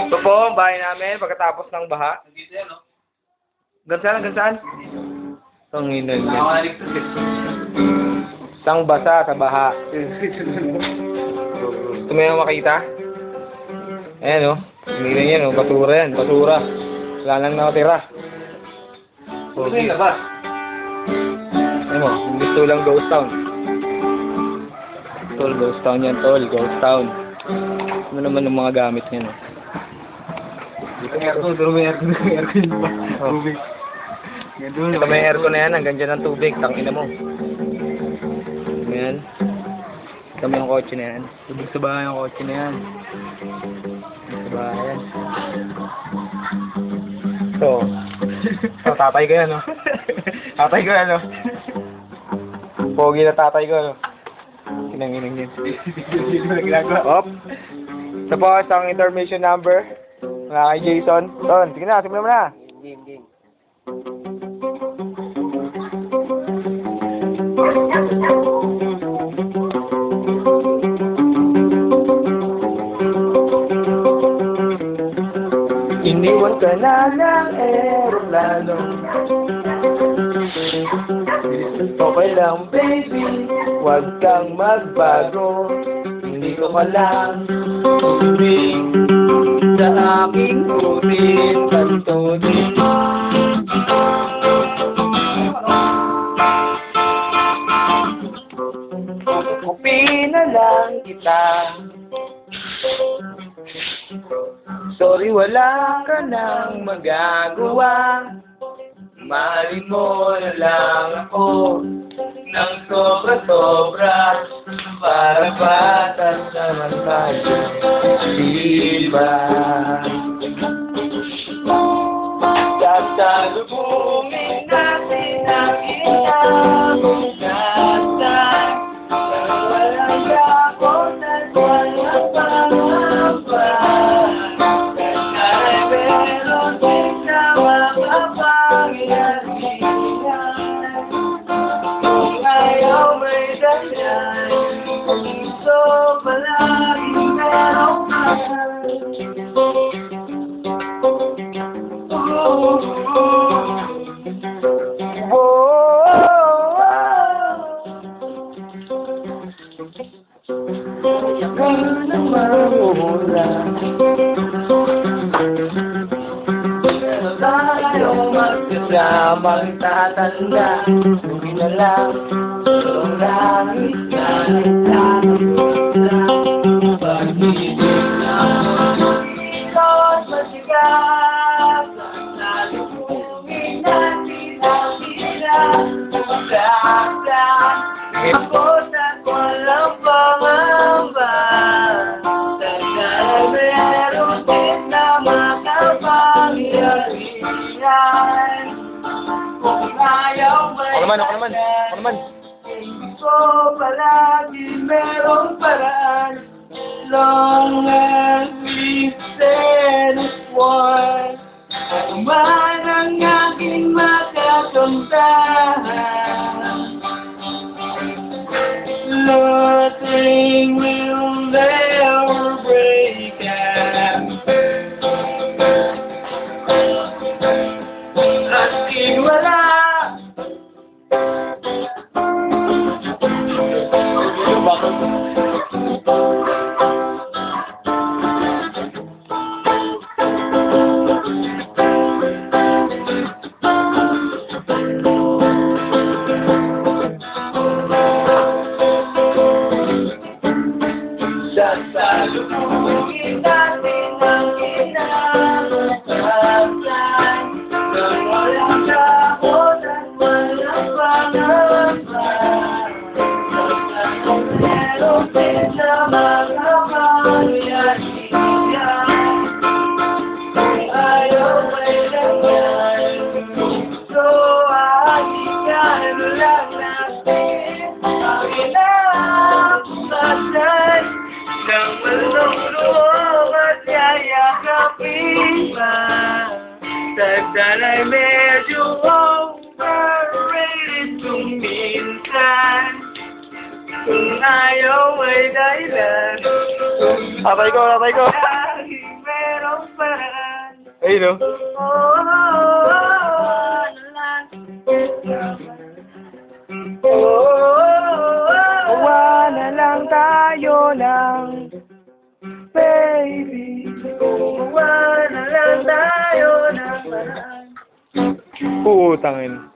Ito po ang bahay namin pagkatapos ng baha. Gansan? Itong hinag. Isang basa sa baha. Gusto mo yung makita? Ayan o. Tingnan yan o. Basura yan. Basura. Wala lang nakatira. Ito yung labas. Ayan mo. Gusto lang ghost town. Tol, ghost town yan, tol. Ghost town. Ano naman ang mga gamit niyan, oh. Dito may aircon, pero may aircon ba? Tubig. Dito may aircon na yan, hanggang dyan ang tubig. Tangina mo. Ayan. Kami yung kotse na yan. Tubig sa bahay yung kotse na yan. Tubig sa bahay yan. So, tatay ko yan, oh. Tatay ko yan, oh. Pogi na tatay ko, oh. Kinanginang yun. Op. Ito po, isang intermission number. Mga kay Jason. Ton, sige na, simulan mo na. Game. Iniwan ka na ng aeroplano. Okay lang, baby. Huwag kang magbago. Hindi ko ka lang tubig sa aking putin. Kanto din. Kupin na lang kita. Sorry, wala ka nang magagawa. Mahalin mo na lang ako ng sobra-sobra para patas naman tayo. Diba? Sasalubungin natin ang inabong natin. Walang yakot at walang pangamba. Kasi meron din na makapangyarihan. Kung ayaw may dahilan, so palaging merong mahal. Tayo magkasamang tatanda. Lugi na lang ang langit na nagtatapos. Pag-ibig na ikot masigaw. Salubungin natin ang hirap. Magkakasal ako sa walang pangamba. Dahil meron din na makapangyarihan. Kung ayaw may dahilan, gusto palagi merong paraan. Long as we stand as one, ano man ang aking makakamtahan, nothing will ever break us. Asking wala. Sasalubungin natin ang kinabukasan. Nang walang takot at walang pangamba. Meron din na makapangyarihan. Kung ayaw may ganyan, gusto ahikan lang natin ang inabukasan. Nang malulong at yayakapin pa. Tagdan ay medyo overrated kung minsan. Kung ayaw ay dahilan. Tatay ko. paraan. Ayun no? Gawa na lang tayo ng baby. Gawa na lang tayo ng paraan. Putangin.